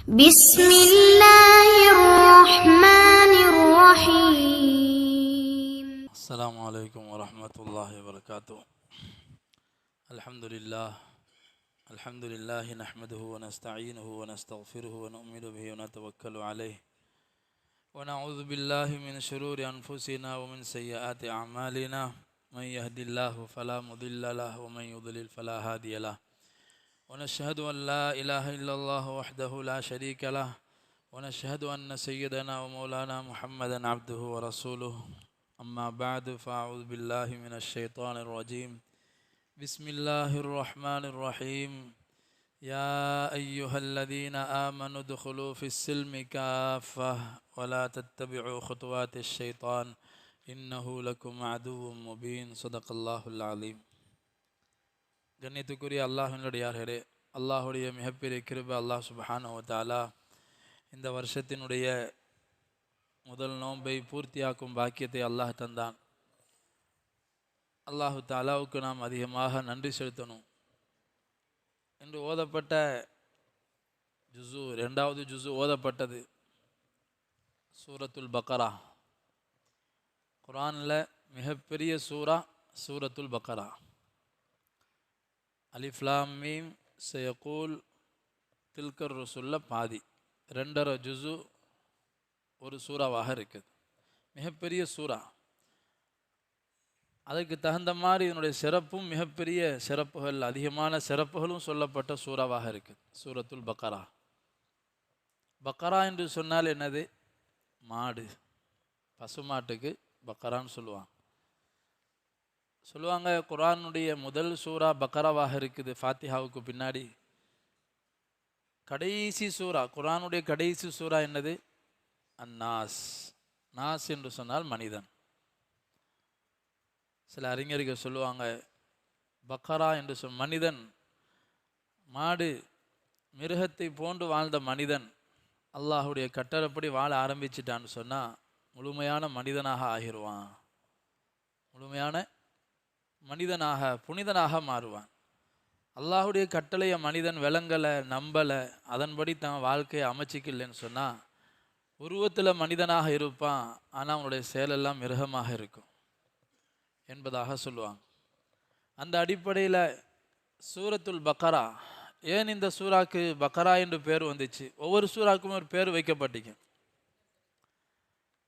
بسم الله الرحمن الرحيم. السلام عليكم ورحمة الله وبركاته. الحمد لله نحمده ونستعينه ونستغفره ونؤمن به ونتوكل عليه ونعوذ بالله من شرور أنفسنا ومن سيئات أعمالنا. من يهد الله فلا مضل له ومن يضلل فلا هادي له. ونشهد أن لا إله إلا الله وحده لا شريك له ونشهد أن سيدنا ومولانا محمدا عبده ورسوله. أما بعد فأعوذ بالله من الشيطان الرجيم. بسم الله الرحمن الرحيم. يا أيها الذين آمنوا ادخلوا في السلم كافة ولا تتبعوا خطوات الشيطان إنه لكم عدو مبين. صدق الله العظيم. கண்ணியத்துக்குரிய அல்லாஹ்வினுடையார்களே, அல்லாஹுடைய மிகப்பெரிய கிருபை அல்லாஹ் சுப்ஹானஹு வ தஆலா இந்த வருஷத்தினுடைய முதல் நோன்பை பூர்த்தியாக்கும் பாக்கியத்தை அல்லாஹ் தந்தான். அல்லாஹு தஆலாவுக்கு நாம் அதிகமாக நன்றி செலுத்தணும். இன்று ஓதப்பட்ட ஜுஸு, ரெண்டாவது ஜுஸு ஓதப்பட்டது சூரத்துல் பக்கரா. குர்ஆனில் மிகப்பெரிய சூரத்துல் பக்கரா. அலிஃப் லாம் மீம் சயகூல் தில்கர் ரசூல்ல பாதி, 2.5 ஜுஸு ஒரு சூறாவாக இருக்குது. மிகப்பெரிய சூறா. அதுக்கு தகுந்த மாதிரி இதனுடைய சிறப்பும் மிகப்பெரிய சிறப்புகள், அதிகமான சிறப்புகளும் சொல்லப்பட்ட சூறாவாக இருக்குது சூரத்துல் பக்கரா. பக்கரா என்று சொன்னால் என்னது? மாடு, பசுமாட்டுக்கு பக்கரான்னு சொல்லுவாங்க. குர்ஆனுடைய முதல் சூறா பக்கராவாக இருக்குது. ஃபாத்திஹாவுக்கு பின்னாடி கடைசி சூறா, குர்ஆனுடைய கடைசி சூறா என்னது? அந்நாஸ். நாஸ் என்று சொன்னால் மனிதன். சில அறிஞர்கள் சொல்லுவாங்க, பக்கரா என்று மனிதன், மாடு, மிருகத்தை போன்று வாழ்ந்த மனிதன் அல்லாஹுடைய கட்டளைப்படி வாழ ஆரம்பிச்சிட்டான்னு சொன்னால் முழுமையான மனிதனாக ஆகிடுவான். முழுமையான மனிதனாக, புனிதனாக மாறுவான். அல்லாஹுடைய கட்டளையை மனிதன் விளங்கலை, நம்பலை, அதன்படி தன் வாழ்க்கையை அமைச்சிக்கலன்னு சொன்னால் உருவத்தில் மனிதனாக இருப்பான், ஆனால் அவனுடைய செயலெல்லாம் மிருகமாக இருக்கும் என்பதாக சொல்லுவாங்க. அந்த அடிப்படையில் சூரத்துல் பக்கரா, ஏன் இந்த சூறாக்கு பக்கரா என்று பேர் வந்துச்சு? ஒவ்வொரு சூறாக்கும் ஒரு பேர் வைக்கப்பட்டீங்க.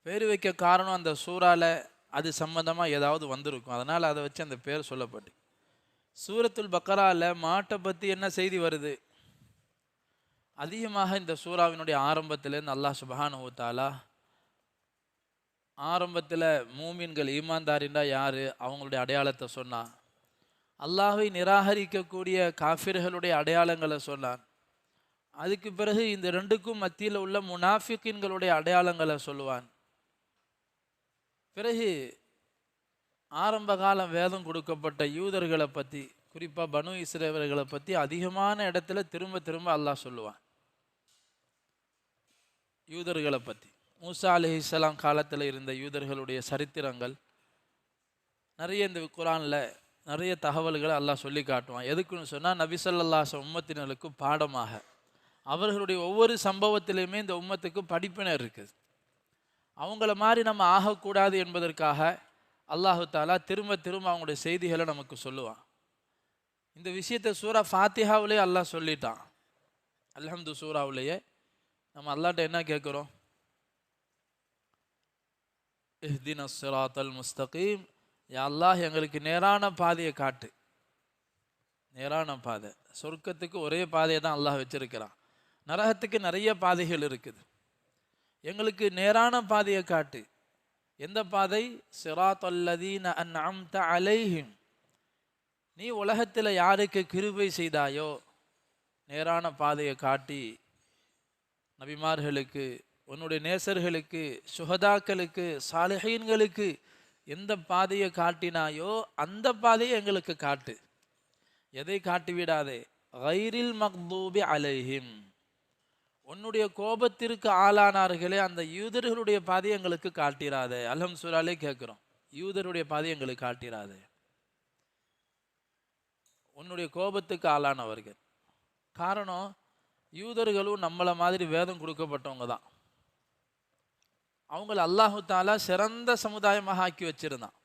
பேர் வைக்க காரணம் அந்த சூறாவில் அது சம்பந்தமாக ஏதாவது வந்திருக்கும், அதனால் அதை வச்சு அந்த பேர் சொல்லப்பட்டு. சூரத்துல் பக்கராவில் மாட்டை பற்றி என்ன செய்தி வருது? அதிகமாக இந்த சூறாவினுடைய ஆரம்பத்திலேருந்து அல்லாஹ் சுப்ஹானஹு வ தஆலா ஆரம்பத்தில் மூமின்கள், ஈமான்தாரின்னா யார், அவங்களுடைய அடையாளத்தை சொன்னான். அல்லாஹை நிராகரிக்கக்கூடிய காஃபிர்களுடைய அடையாளங்களை சொன்னான். அதுக்கு பிறகு இந்த ரெண்டுக்கும் மத்தியில் உள்ள முனாஃபிக்கின்களுடைய அடையாளங்களை சொல்லுவான். பிறகு ஆரம்ப காலம் வேதம் கொடுக்கப்பட்ட யூதர்களை பற்றி, குறிப்பாக பனு இஸ்ரவேலர்களை பற்றி அதிகமான இடத்துல திரும்ப திரும்ப அல்லாஹ் சொல்லுவான். யூதர்களை பற்றி, மூசா அலைஹிஸ்ஸலாம் காலத்தில் இருந்த யூதர்களுடைய சரித்திரங்கள் நிறைய இந்த குர்ஆனில் நிறைய தகவல்களை அல்லாஹ் சொல்லி காட்டுவான். எதுக்குன்னு சொன்னால் நபி ஸல்லல்லாஹு அலைஹி வஸல்லம் உம்மத்தினருக்கு பாடமாக. அவர்களுடைய ஒவ்வொரு சம்பவத்திலையுமே இந்த உம்மத்துக்கு படிப்பினை இருக்குது. அவங்கள மாதிரி நம்ம ஆகக்கூடாது என்பதற்காக அல்லாஹு தஆலா திரும்ப திரும்ப அவங்களுடைய செய்திகளை நமக்கு சொல்லுவான். இந்த விஷயத்தை சூரா ஃபாத்திஹாவிலே அல்லாஹ் சொல்லிட்டான். அல்ஹம்து சூறாவிலேயே நம்ம அல்லாஹ்ட்ட என்ன கேட்குறோம்? இஹ்தினஸ் ஸிராத்தல் முஸ்தகீம், யா அல்லாஹ் எங்களுக்கு நேரான பாதையை காட்டு. நேரான பாதை, சொர்க்கத்துக்கு ஒரே பாதையை தான் அல்லாஹ் வச்சிருக்கிறான். நரகத்துக்கு நிறைய பாதைகள் இருக்குது. எங்களுக்கு நேரான பாதையை காட்டு. எந்த பாதை? சிராத்தல்லதீன அன்அம்த அலைஹிம், நீ உலகத்தில் யாருக்கு கிருபை செய்தாயோ நேரான பாதையை காட்டி நபிமார்களுக்கு, உன்னுடைய நேசர்களுக்கு, சுஹதாக்களுக்கு, சாலிஹீன்களுக்கு எந்த பாதையை காட்டினாயோ அந்த பாதையை எங்களுக்கு காட்டு. எதை காட்டிவிடாதே? கைரில் மக்தூபி அலைஹிம், உன்னுடைய கோபத்திற்கு ஆளானார்களே அந்த யூதர்களுடைய பாதையை எங்களுக்கு காட்டிராதே. அல்ஹம் சூராலே கேட்குறோம், யூதருடைய பாதையை எங்களுக்கு காட்டிராதே. உன்னுடைய கோபத்துக்கு ஆளானவர்கள். காரணம், யூதர்களும் நம்மளை மாதிரி வேதம் கொடுக்கப்பட்டவங்க தான். அவங்கள அல்லாஹு தாலா சிறந்த சமுதாயமாக ஆக்கி வச்சிருந்தான்.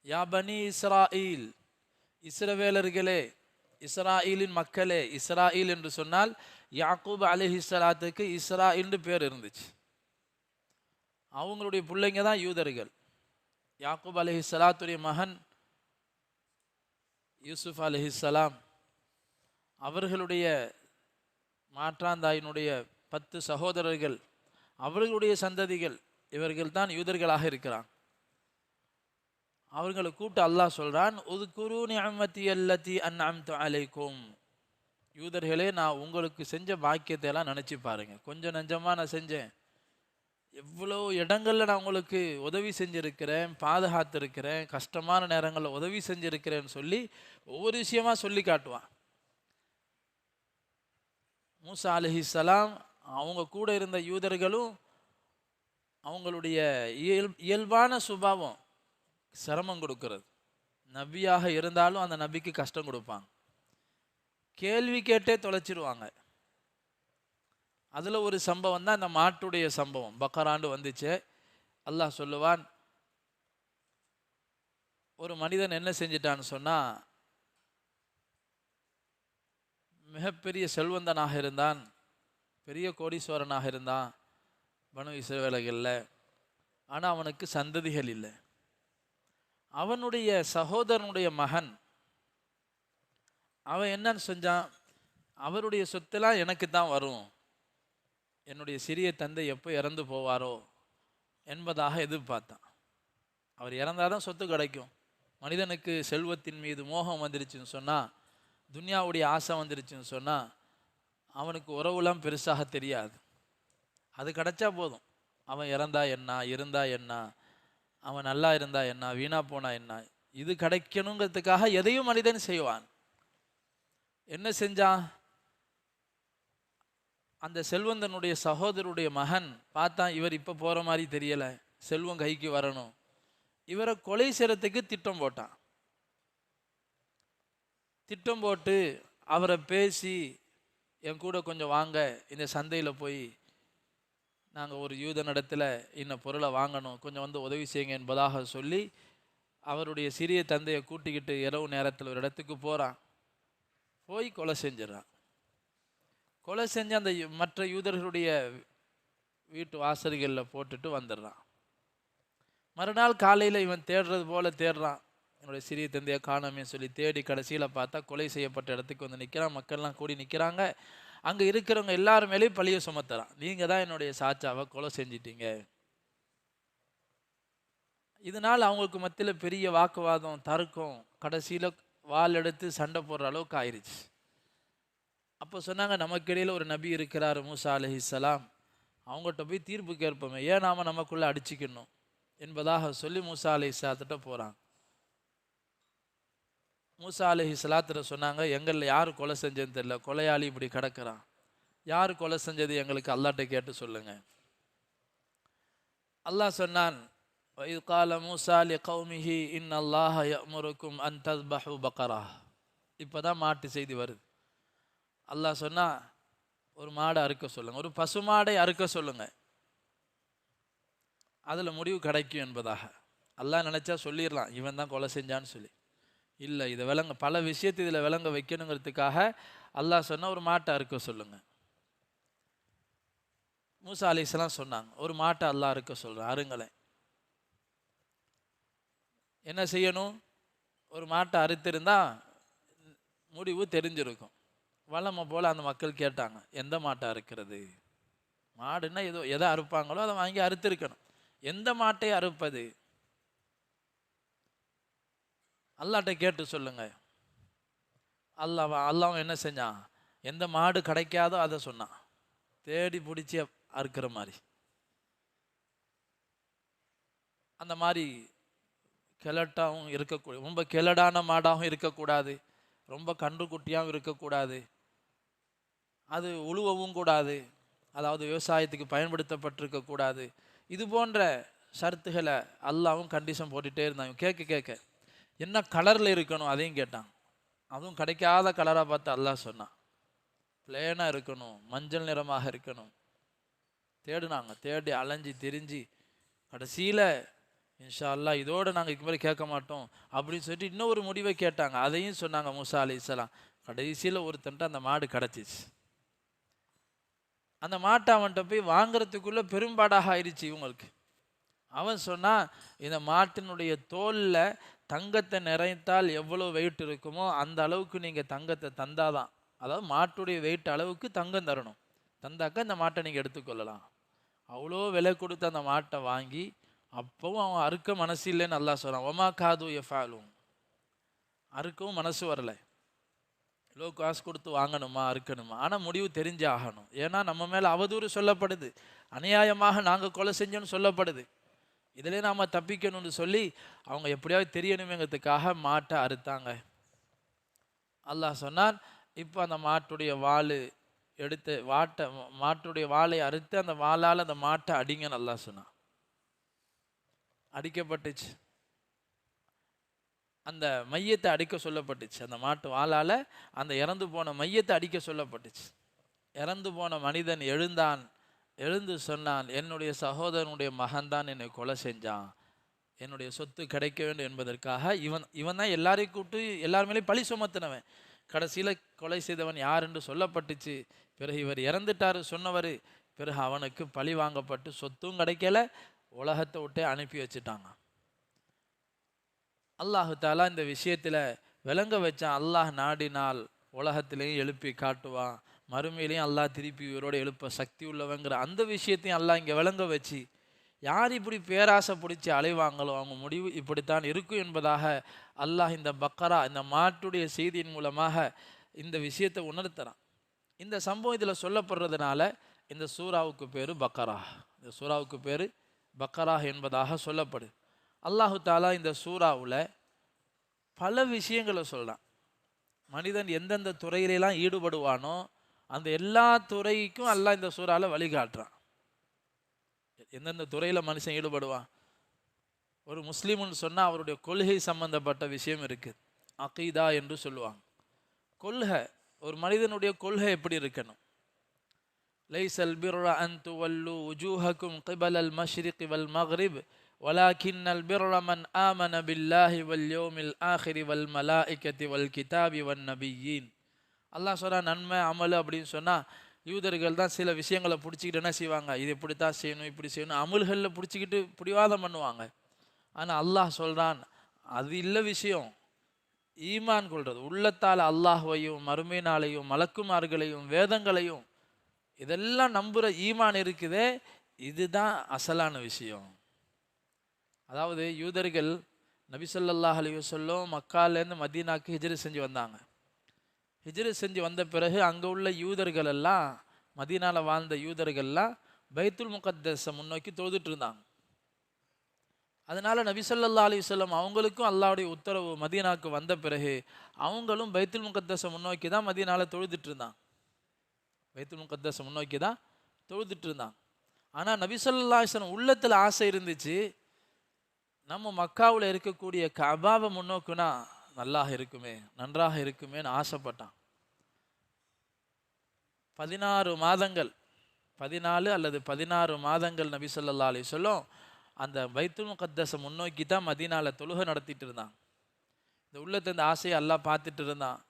யா பனி இஸ்ராயில், இஸ்ரவேலர்களே, இஸ்ராயிலின் மக்களே. இஸ்ராயில் என்று சொன்னால் யாக்கூப் அலைஹிஸ்ஸலாத்துக்கு இஸ்ராயில்னு பேர் இருந்துச்சு. அவங்களுடைய பிள்ளைங்க தான் யூதர்கள். யாக்கூப் அலைஹிஸ்ஸலாத்துடைய மகன் யூசுப் அலைஹிஸ்ஸலாம், அவர்களுடைய மாற்றாந்தாயினுடைய 10 சகோதரர்கள், அவர்களுடைய சந்ததிகள், இவர்கள் தான் யூதர்களாக இருக்கிறான். அவர்களை கூப்பிட்டு அல்லாஹ் சொல்றான், உதுகுரு நிஅமதி அல்லதி அன்அம்து அலைக்கும். யூதர்களே, நான் உங்களுக்கு செஞ்ச பாக்கியத்தை எல்லாம் நினைச்சு பாருங்க. கொஞ்சம் நஞ்சமா நான் செஞ்சேன். எவ்வளோ இடங்கள்ல நான் உங்களுக்கு உதவி செஞ்சிருக்கிறேன், பாதுகாத்திருக்கிறேன், கஷ்டமான நேரங்களில் உதவி செஞ்சிருக்கிறேன்னு சொல்லி ஒவ்வொரு விஷயமா சொல்லி காட்டுவான். மூசா அலைஹிஸ்ஸலாம் அவங்க கூட இருந்த யூதர்களும் அவங்களுடைய இயல்பான சுபாவம் சிரமம் கொடுக்கிறது. நபியாக இருந்தாலும் அந்த நபிக்கு கஷ்டம் கொடுப்பாங்க. கேள்வி கேட்டே தொலைச்சிருவாங்க. அதில் ஒரு சம்பவம் தான் இந்த மாட்டுடைய சம்பவம். பக்கராண்டு வந்துச்சு. அல்லாஹ் சொல்லுவான், ஒரு மனிதன் என்ன செஞ்சிட்டான்னு சொன்னால், மிகப்பெரிய செல்வந்தனாக இருந்தான், பெரிய கோடீஸ்வரனாக இருந்தான் பனு இஸ்ரவேலர்களில். ஆனால் அவனுக்கு சந்ததிகள் இல்லை. அவனுடைய சகோதரனுடைய மகன் அவன் என்னன்னு செஞ்சான், அவருடைய சொத்தெல்லாம் எனக்கு தான் வரும், என்னுடைய சிறிய தந்தை எப்போ இறந்து போவாரோ என்பதாக எதிர்பார்த்தான். அவர் இறந்தாதான் சொத்து கிடைக்கும். மனிதனுக்கு செல்வத்தின் மீது மோகம் வந்துருச்சுன்னு சொன்னால், துன்யாவுடைய ஆசை வந்துருச்சுன்னு சொன்னால், அவனுக்கு உறவுலாம் பெருசாக தெரியாது. அது கிடைச்சா போதும். அவன் இறந்தா என்ன, இருந்தா என்ன, அவன் நல்லா இருந்தா என்ன, வீணா போனா என்ன, இது கிடைக்கணுங்கிறதுக்காக எதையும் மனிதன் செய்வான். என்ன செஞ்சான், அந்த செல்வந்தனுடைய சகோதரருடைய மகன் பார்த்தான், இவர் இப்போ போகிற மாதிரி தெரியலை, செல்வம் கைக்கு வரணும், இவரை கொலை செய்கிறதுக்கு திட்டம் போட்டான். திட்டம் போட்டு அவரை பேசி, என் கூட கொஞ்சம் வாங்க, இந்த சந்தையில் போய் நாங்கள் ஒரு யூதனிடத்தில் இந்த பொருளை வாங்கணும், கொஞ்சம் வந்து உதவி செய்யுங்க என்பதாக சொல்லி அவருடைய சிறிய தந்தையை கூட்டிக்கிட்டு இரவு நேரத்தில் ஒரு இடத்துக்கு போகிறான். போய் கொலை செஞ்சிடறான். கொலை செஞ்சு அந்த மற்ற யூதர்களுடைய வீட்டு வாசல்களில் போட்டுட்டு வந்துடுறான். மறுநாள் காலையில் இவன் தேடுறது போல் தேடுறான், என்னுடைய சிறிய தந்தையை காணாமே சொல்லி தேடி கடைசியில் பார்த்தா கொலை செய்யப்பட்ட இடத்துக்கு வந்து நிற்கிறான். மக்கள்லாம் கூடி நிற்கிறாங்க. அங்கே இருக்கிறவங்க எல்லாரும் மேலேயும் பழியை சுமத்துறான், நீங்கள் தான் என்னுடைய சாச்சாவை கொலை செஞ்சிட்டீங்க. இதனால் அவங்களுக்கு மத்தியில் பெரிய வாக்குவாதம், தர்க்கம், கடைசியில் வாள் எடுத்து சண்டை போடுற அளவுக்கு ஆயிடுச்சு. அப்போ சொன்னாங்க, நமக்கிடையில் ஒரு நபி இருக்கிறார் மூசா அலைஹிஸ்ஸலாம், அவங்ககிட்ட போய் தீர்ப்பு கேட்போமே, ஏன் நாம நமக்குள்ளே அடிச்சுக்கணும் என்பதாக சொல்லி மூசா அலைஹிஸ்ஸலாத்திட்ட போகிறாங்க. மூசா அலைஹிஸ்ஸலாத்திட்ட சொன்னாங்க, எங்களில் யார் கொலை செஞ்சதுன்னு தெரியல, கொலையாளி இப்படி கிடக்கிறான், யார் கொலை செஞ்சது எங்களுக்கு அல்லாஹ்ட்ட கேட்டு சொல்லுங்க. அல்லாஹ் சொன்னான், வஇத் கால மூசா லிகௌமிஹி இன்னல்லாஹ யஅமுருக்கும் அன் தஸ்பஹு பக்கரா. இப்போதான் மாட்டு செய்தி வருது. அல்லாஹ் சொன்னா, ஒரு மாடை அறுக்க சொல்லுங்க, ஒரு பசுமாடை அறுக்க சொல்லுங்க, அதில் முடிவு கிடைக்கும் என்பதாக. அல்லாஹ் நினைச்சா சொல்லிடலாம் இவன் தான் கொலை செஞ்சான்னு சொல்லி. இல்லை, இதை விளங்க, பல விஷயத்தை இதில் விளங்க வைக்கணுங்கிறதுக்காக அல்லாஹ் சொன்ன ஒரு மாட்டை அறுக்க சொல்லுங்க. மூசா அலைஹிஸ்ஸலாம் சொன்னாங்க, ஒரு மாட்டை அல்லாஹ் அறுக்க சொல்கிறேன், அருங்களேன். என்ன செய்யணும், ஒரு மாட்டை அறுத்திருந்தா முடிவு தெரிஞ்சிருக்கும். வளமை போல் அந்த மக்கள் கேட்டாங்க, எந்த மாட்டை அறுக்கிறது, மாடுன்னா எதை அறுப்பாங்களோ அதை வாங்கி அறுத்திருக்கணும், எந்த மாட்டை அறுப்பது, அல்லாஹ்ட்ட கேட்டு சொல்லுங்க. அல்லாஹ் என்ன செஞ்சான், எந்த மாடு கிடைக்காதோ அதை சொன்னான், தேடி பிடிச்சி அறுக்கிற மாதிரி. அந்த மாதிரி கிழட்டாகவும் இருக்கக்கூடாது, ரொம்ப கிழடான மாடாகவும் இருக்கக்கூடாது, ரொம்ப கன்றுக்குட்டியாகவும் இருக்கக்கூடாது, அது உழுவவும் கூடாது, அதாவது விவசாயத்துக்கு பயன்படுத்தப்பட்டிருக்கக்கூடாது. இது போன்ற ஷரத்துகளை அல்லாவும் கண்டிஷன் போட்டுகிட்டே இருந்தாங்க. கேட்க கேட்க என்ன கலரில் இருக்கணும் அதையும் கேட்டான். அதுவும் கிடைக்காத கலராக பார்த்து அல்லாஹ் சொன்னான், பிளேனாக இருக்கணும், மஞ்சள் நிறமாக இருக்கணும். தேடினாங்க, தேடி அலைஞ்சி திரிஞ்சு கடைசியில் இன்ஷா அல்லா இதோடு நாங்கள் இதுக்கு மாதிரி கேட்க மாட்டோம் அப்படின்னு சொல்லிட்டு இன்னொரு முடிவை கேட்டாங்க. அதையும் சொன்னாங்க மூசா அலைஹிஸ்ஸலாம். கடைசியில் ஒருத்தன்ட்டு அந்த மாடு கிடச்சிச்சு. அந்த மாட்டை அவன்கிட்ட போய் வாங்குறதுக்குள்ளே பெரும்பாடாக ஆயிடுச்சு இவங்களுக்கு. அவன் சொன்னான், இந்த மாட்டினுடைய தோலில் தங்கத்தை நிறைத்தால் எவ்வளோ வெயிட் இருக்குமோ அந்த அளவுக்கு நீங்கள் தங்கத்தை தந்தாதான், அதாவது மாட்டுடைய வெயிட் அளவுக்கு தங்கம் தரணும், தந்தாக்க இந்த மாட்டை நீங்கள் எடுத்துக்கொள்ளலாம். அவ்வளோ விலை கொடுத்து அந்த மாட்டை வாங்கி அப்பவும் அவன் அறுக்க மனசு இல்லைன்னு நல்லா சொல்கிறான். ஒமா காது எஃபாலும், அறுக்கவும் மனசு வரலை. லோ காசு கொடுத்து வாங்கணுமா அறுக்கணுமா, ஆனால் முடிவு தெரிஞ்சு ஆகணும். ஏன்னா நம்ம மேலே அவதூறு சொல்லப்படுது, அநியாயமாக நாங்கள் கொலை செஞ்சோன்னு சொல்லப்படுது. இதிலே நாம் தப்பிக்கணும்னு சொல்லி அவங்க எப்படியாவது தெரியணுமேங்கிறதுக்காக மாட்டை அறுத்தாங்க. அல்லாஹ் சொன்னான், இப்போ அந்த மாட்டுடைய வாள் எடுத்து மாட்டுடைய வாளை அறுத்து அந்த வாளால் அந்த மாட்டை அடிங்கன்னு அல்லாஹ் சொன்னான். அடிக்கப்பட்டுச்சு. அந்த மையத்தை அடிக்க சொல்லப்பட்டுச்சு. அந்த மாட்டு வாளால் அந்த இறந்து போன மையத்தை அடிக்க சொல்லப்பட்டுச்சு. இறந்து போன மனிதன் எழுந்தான். எழுந்து சொன்னான், என்னுடைய சகோதரனுடைய மகன்தான் என்னை கொலை செஞ்சான், என்னுடைய சொத்து கிடைக்க வேண்டும் என்பதற்காக இவன் தான் எல்லாரையும் கூப்பிட்டு எல்லாருமேலே பழி சுமத்தினவன். கடைசியில் கொலை செய்தவன் யார் என்று சொல்லப்பட்டுச்சு. பிறகு இவர் இறந்துட்டார் சொன்னவர். பிறகு அவனுக்கு பழி வாங்கப்பட்டு சொத்தும் கிடைக்கல, உலகத்தை விட்டே அனுப்பி வச்சுட்டாங்க. அல்லாஹு தாலா இந்த விஷயத்தில் விளங்க வச்சான். அல்லாஹ் நாடினால் உலகத்திலையும் எழுப்பி காட்டுவான், மறுமையிலையும் அல்லாஹ் திருப்பி இவரோட எழுப்ப சக்தி உள்ளவங்கிற அந்த விஷயத்தையும் அல்லாஹ் இங்கே விளங்க வச்சு, யார் இப்படி பேராசை பிடிச்சி அலைவாங்களோ அவங்க முடிவு இப்படித்தான் இருக்கும் என்பதாக அல்லாஹ் இந்த பக்கரா, இந்த மாட்டுடைய செய்தியின் மூலமாக இந்த விஷயத்தை உணர்த்துறான். இந்த சம்பவம் இதில் சொல்லப்படுறதுனால இந்த சூறாவுக்கு பேர் பக்கரா. இந்த சூறாவுக்கு பேர் பக்கரா என்பதாக சொல்லப்படுது. அல்லாஹு தாலா இந்த சூறாவில் பல விஷயங்களை சொல்கிறான். மனிதன் எந்தெந்த துறையிலெல்லாம் ஈடுபடுவானோ அந்த எல்லா துறைக்கும் அல்லாஹ் இந்த சூறாவில் வழிகாட்டுறான். எந்தெந்த துறையில் மனுஷன் ஈடுபடுவான். ஒரு முஸ்லீம்னு சொன்னால் அவருடைய கொள்கை சம்பந்தப்பட்ட விஷயம் இருக்குது, அகீதா என்று சொல்லுவாங்க. கொள்கை, ஒரு மனிதனுடைய கொள்கை எப்படி இருக்கணும். லைஸல் பிர்ர அன் துவல்லு உஜூஹக்கும் கிபலல் மஷ்ரிகி வல் மக்ரிப் வலாக்கின்னல் பிர்ர மன் ஆமன பில்லாஹி வல் யௌமில் ஆஹிரி வல் மலாயிகத்தி வல் கிதாபி வன் நபியீன். அல்லாஹ் சொல்கிறான், நன்மை அமல் அப்படின்னு சொன்னால் யூதர்கள் தான் சில விஷயங்களை பிடிச்சிக்கிட்டு என்ன செய்வாங்க, இது இப்படித்தான் செய்யணும் இப்படி செய்யணும் அமல்களில் பிடிச்சிக்கிட்டு பிடிவாதம் பண்ணுவாங்க. ஆனால் அல்லாஹ் சொல்கிறான், அது இல்லை விஷயம். ஈமான் கொள்வது, உள்ளத்தால் அல்லாஹ்வையும் மறுமை நாளையும் மலக்குமார்களையும் வேதங்களையும் இதெல்லாம் நம்புகிற ஈமான் இருக்குதே, இதுதான் அசலான விஷயம். அதாவது யூதர்கள் நபி ஸல்லல்லாஹு அலைஹி வஸல்லம் மக்காலேருந்து மதீனாக்கு ஹிஜ்ரத் செஞ்சு வந்தாங்க. ஹிஜ்ரத் செஞ்சு வந்த பிறகு அங்கே உள்ள யூதர்கள் எல்லாம், மதீனாவில் வாழ்ந்த யூதர்கள்லாம் பைத்துல் முகத்தஸை முன்னோக்கி தொழுதுட்டு இருந்தாங்க. அதனால் நபி ஸல்லல்லாஹு அலைஹி வஸல்லம் அவங்களுக்கும் அல்லாஹ்வுடைய உத்தரவு மதீனாவுக்கு வந்த பிறகு அவங்களும் பைத்துல் முகத்தஸை முன்னோக்கி தான் மதீனாவில் தொழுதுட்டு இருந்தாங்க. பைத்துல் முகத்தஸை முன்னோக்கி தான் தொழுதுட்டு இருந்தாங்க. ஆனால் நபி ஸல்லல்லாஹு அலைஹி வஸல்லம் உள்ளத்தில் ஆசை இருந்துச்சு, நம்ம மக்காவில் இருக்கக்கூடிய கஅபாவை முன்னோக்குனா நல்லாக இருக்குமே, நன்றாக இருக்குமேன்னு ஆசைப்பட்டான். 14 மாதங்கள் 14 அல்லது 16 மாதங்கள் நபி ஸல்லல்லாஹு அலைஹி வஸல்லம் அந்த பைத்துல் முகத்தஸை முன்னோக்கி தான் மதீனாவில் தொழுகை நடத்திட்டு இருந்தான். இந்த உள்ளத்தை இந்த ஆசையை அல்லாஹ் பார்த்துட்டு இருந்தான்.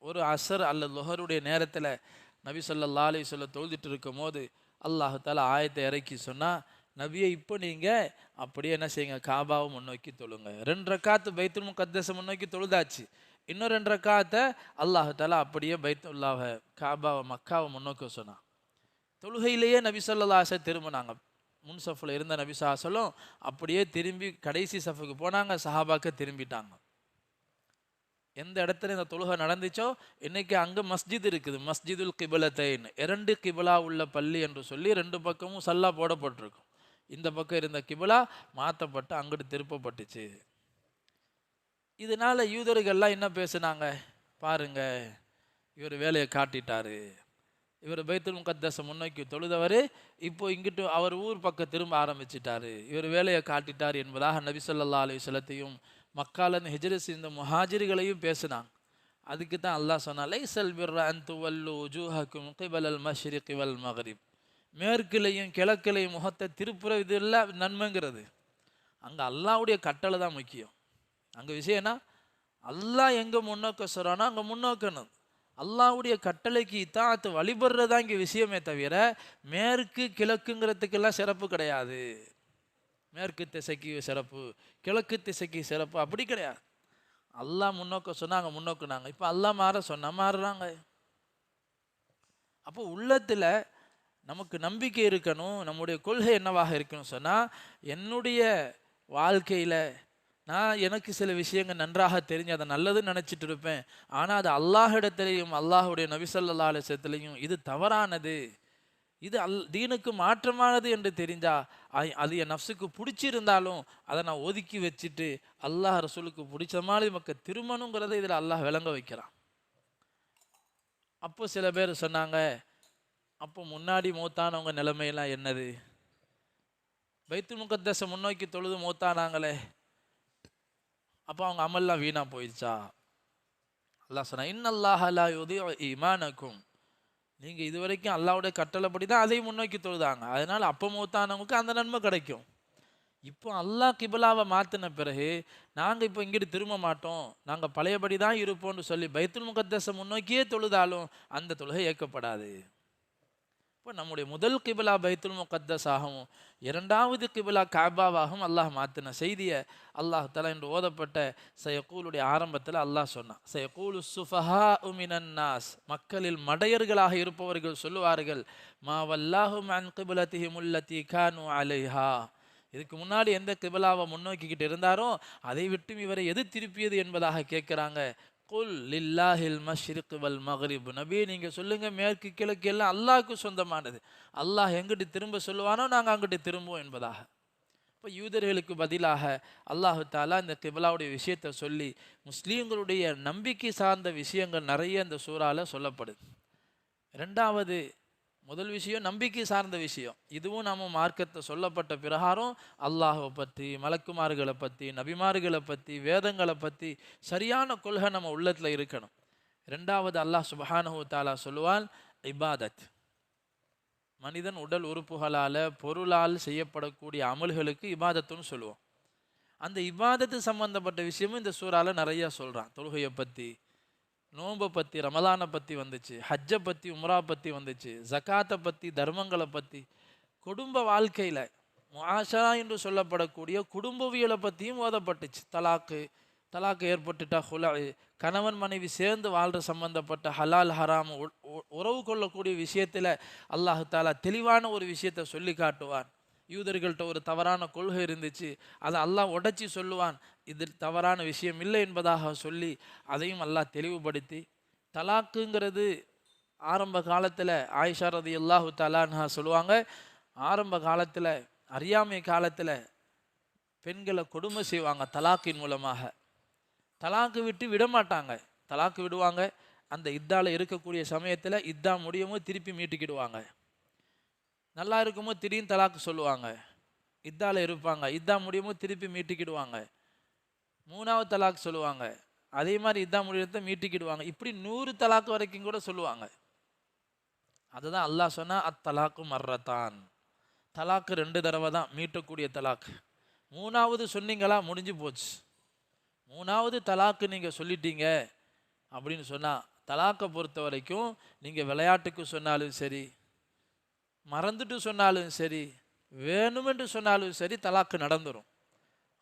ஒரு அசர் அல்லது லுஹருடைய நேரத்தில் நபி ஸல்லல்லாஹு அலைஹி வஸல்லம் தொழுதுட்டு இருக்கும் போது அல்லாஹ் தஆலா ஆயத்தை இறக்கி சொன்னால், நபியை இப்போ நீங்கள் அப்படியே என்ன செய்யுங்க, காபாவை முன்னோக்கி தொழுங்க. 2 ரக்காத்து பைத்துல் முகத்தஸை முன்னோக்கி தொழுதாச்சு, இன்னும் 2 ரக்காத்தை அல்லாஹ் தஆலா அப்படியே பைத்துல்லாஹை காபாவை மக்காவை முன்னோக்க சொன்னான். தொழுகையிலேயே நபி ஸல்லல்லாஹு அலைஹி வஸல்லம் திரும்பினாங்க. முன் சஃபில் இருந்த நபி ஸல்லல்லாஹு அலைஹி வஸல்லம் அப்படியே திரும்பி கடைசி சஃபுக்கு போனாங்க. சஹாபாக்க திரும்பிட்டாங்க. எந்த இடத்துல இந்த தொழுகை நடந்துச்சோ இன்னைக்கு அங்கே மஸ்ஜித் இருக்குது, மஸ்ஜிதுல் கிபலத்தைன், 2 கிபலா உள்ள பள்ளி என்று சொல்லி 2 பக்கமும் சல்லா போடப்பட்டிருக்கும். இந்த பக்கம் இருந்த கிபலா மாற்றப்பட்டு அங்கிட்டு திருப்பப்பட்டுச்சு. இதனால யூதர்கள்லாம் என்ன பேசுனாங்க, பாருங்க இவர் வேலையை காட்டிட்டாரு, இவர் பைத்துல் முகத்தஸை முன்னோக்கி தொழுதவர் இப்போ இங்கிட்டு அவர் ஊர் பக்கம் திரும்ப ஆரம்பிச்சிட்டாரு, இவர் வேலையை காட்டிட்டார் என்பதாக நபி ஸல்லல்லாஹு அலைஹி வஸல்லத்தையும் மக்காலேருந்து ஹிஜ்ரத் செய்த முஹாஜிர்களையும் பேசினாங்க. அதுக்கு தான் அல்லாஹ் சொன்னா லைஸல் பிர்ர அன் துவல்லு வஜூஹக்கும் கிபலல் மஷ்ரிகி வல் மக்ரிப். மேற்குலையும் கிழக்குலையும் முகத்தை திருப்புற இது இல்லை நன்மைங்கிறது. அங்கே அல்லாஹ்வுடைய கட்டளை தான் முக்கியம். அங்கே விஷயம் என்ன, அல்லாஹ் எங்கே முன்னோக்க சொல்கிறானோ அங்கே முன்னோக்கணும். அல்லாஹ்வுடைய கட்டளைக்கு இத்தாஅத்து வழிபடுறது தான் இங்கே விஷயமே தவிர மேற்கு கிழக்குங்கிறதுக்கெல்லாம் சிறப்பு கிடையாது. மேற்கு திசைக்கு சிறப்பு, கிழக்கு திசைக்கு சிறப்பு அப்படி கிடையாது. அல்லாஹ் முன்னோக்க சொன்னாங்க முன்னோக்குனாங்க. இப்போ அல்லாஹ் மாற சொன்னா மாறுறாங்க. அப்போ உள்ளத்தில் நமக்கு நம்பிக்கை இருக்கணும். நம்முடைய கொள்கை என்னவாக இருக்கணும் சொன்னால், என்னுடைய வாழ்க்கையில் நான் எனக்கு சில விஷயங்கள் நன்றாக தெரிஞ்சு அதை நல்லதுன்னு நினச்சிட்டு இருப்பேன். ஆனால் அது அல்லாஹிடத்திலையும் அல்லாஹுடைய நபி ஸல்லல்லாஹு அலைஹி வஸல்லத்திலையும் இது தவறானது, இது தீனுக்கு மாற்றமானது என்று தெரிஞ்சா அது என் நஃப்ஸுக்கு பிடிச்சிருந்தாலும் அதை நான் ஒதுக்கி வச்சுட்டு அல்லாஹ் ரசூலுக்கு பிடிச்ச மாதிரி மக்கள் திருமணுங்கிறத இதில் அல்லாஹ் விளங்க வைக்கிறான். அப்போ சில பேர் சொன்னாங்க, அப்போ முன்னாடி மௌத்தானவங்க நிலைமையெல்லாம் என்னது? பைத்துல் முகத்தஸை முன்னோக்கி தொழுது மௌத்தானாங்களே, அப்போ அவங்க அமல்லாம் வீணா போயிடுச்சா? அல்லாஹ் சொன்னா இன்னல்லாஹ லா யுதீஉ ஈமானக்கும். நீங்கள் இது வரைக்கும் அல்லாஹ்வுடைய கட்டளைப்படி தான் அதையும் முன்னோக்கி தொழுதாங்க, அதனால் அப்போ மௌத்தானவங்களுக்கு அந்த நன்மை கிடைக்கும். இப்போ அல்லாஹ் கிபிலாவை மாற்றின பிறகு நாங்கள் இப்போ இங்கிட்டு திரும்ப மாட்டோம், நாங்கள் பழையபடி தான் இருப்போம்னு சொல்லி பைத்துல் முகத்தஸை முன்னோக்கியே தொழுதாலும் அந்த தொழுகை ஏற்கப்படாது. இப்போ நம்முடைய முதல் கிபிலா பைத்துல் முகத்தஸாகவும் இரண்டாவது கிபிலா காபாவாகவும் அல்லாஹ் மாற்றின செய்தியை அல்லாஹ் தஆலா என்று ஓதப்பட்ட சயகூலுடைய ஆரம்பத்தில் அல்லாஹ் சொன்னான். சயகூலு சுஃபஹாஉ மினன் நாஸ், மக்களில் மடையர்களாக இருப்பவர்கள் சொல்லுவார்கள், மா வல்லாஹும் அன் கிபிலத்திஹிம் அல்லதி கானு அலைஹா. இதுக்கு முன்னாடி எந்த கிபிலாவை முன்னோக்கிக்கிட்டு இருந்தாரோ அதை விட்டும் இவரை எது திருப்பியது என்பதாக கேட்குறாங்க. குல் லில்லாஹில் மஷ்ரிக் வல் மக்ரிப். நபி நீங்கள் சொல்லுங்கள், மேற்கு கிழக்கு எல்லாம் அல்லாஹ்க்கு சொந்தமானது, அல்லாஹ் எங்கிட்டு திரும்ப சொல்லுவானோ நாங்கள் அங்கிட்டு திரும்புவோம் என்பதாக. இப்போ யூதர்களுக்கு பதிலாக அல்லாஹு தஆலா இந்த கிபிலாவுடைய விஷயத்தை சொல்லி முஸ்லீம்களுடைய நம்பிக்கை சார்ந்த விஷயங்கள் நிறைய இந்த சூறால சொல்லப்படுது. ரெண்டாவது, முதல் விஷயம் நம்பிக்கை சார்ந்த விஷயம். இதுவும் நம்ம மார்க்கத்தை சொல்லப்பட்ட பிரகாரம் அல்லாஹை பற்றி, மலக்குமார்களை பற்றி, நபிமார்களை பற்றி, வேதங்களை பற்றி சரியான கொள்கை நம்ம உள்ளத்தில் இருக்கணும். ரெண்டாவது, அல்லாஹ் சுப்ஹானஹு தஆலா சொல்லுவான் இபாதத். மனிதன் உடல் உறுப்புகளால் பொருளால் செய்யப்படக்கூடிய அமல்களுக்கு இபாதத்துன்னு சொல்லுவோம். அந்த இபாதத்து சம்பந்தப்பட்ட விஷயமும் இந்த சூறால நிறையா சொல்கிறான். தொழுகையை பற்றி, நோன்பை பற்றி, ரமலானை பற்றி வந்துச்சு, ஹஜ்ஜை பற்றி, உம்ரா பற்றி வந்துச்சு, ஜக்காத்தை பற்றி, தர்மங்களை பற்றி, குடும்ப வாழ்க்கையில் முஆஷரா என்று சொல்லப்படக்கூடிய குடும்பவியலை பற்றியும் ஓதப்பட்டுச்சு. தலாக்கு ஏற்பட்டுட்டா ஹுலா, கணவன் மனைவி சேர்ந்து வாழ்கிற சம்பந்தப்பட்ட ஹலால் ஹராம் உறவு கொள்ளக்கூடிய விஷயத்தில் அல்லாஹு தஆலா தெளிவான ஒரு விஷயத்தை சொல்லி காட்டுவான். யூதர்கள்ட்ட ஒரு தவறான கொள்கை இருந்துச்சு, அதை அல்லாஹ் உடைச்சி சொல்லுவான், இது தவறான விஷயம் இல்லை என்பதாக சொல்லி அதையும் அல்லாஹ் தெளிவுபடுத்தி, தலாக்குங்கிறது ஆரம்ப காலத்தில் ஆயிஷா ரலியல்லாஹு தஆலா அன்ஹா சொல்லுவாங்க, ஆரம்ப காலத்தில் அறியாமை காலத்தில் பெண்களை கொடுமை செய்வாங்க தலாக்கின் மூலமாக. தலாக்கு விட்டு விட மாட்டாங்க, தலாக்கு விடுவாங்க, அந்த இத்தால இருக்கக்கூடிய சமயத்தில் இத்தா முடியுமோ திருப்பி மீட்டுக்கிடுவாங்க. நல்லா இருக்குமோ திடீர்னு தலாக்கு சொல்லுவாங்க, இத்தால இருப்பாங்க, இதா முடியுமோ திருப்பி மீட்டுக்கிடுவாங்க. மூணாவது தலாக்கு சொல்லுவாங்க, அதே மாதிரி இதா முடியறத மீட்டுக்கிடுவாங்க. இப்படி 100 தலாக்கு வரைக்கும் கூட சொல்லுவாங்க. அதுதான் அல்லாஹ் சொன்னா அத்தலாக்கு மர்ரத்தான், தலாக்கு 2 தடவை தான் மீட்டக்கூடிய தலாக்கு. மூணாவது சொன்னீங்களா முடிஞ்சு போச்சு. மூணாவது தலாக்கு நீங்கள் சொல்லிட்டீங்க அப்படின்னு சொன்னால், தலாக்கை பொறுத்த வரைக்கும் நீங்கள் விளையாட்டுக்கு சொன்னாலும் சரி, மறந்துட்டு சொன்னாலும் சரி, வேணுமென்று சொன்னாலும் சரி, தலாக்கு நடந்துடும்.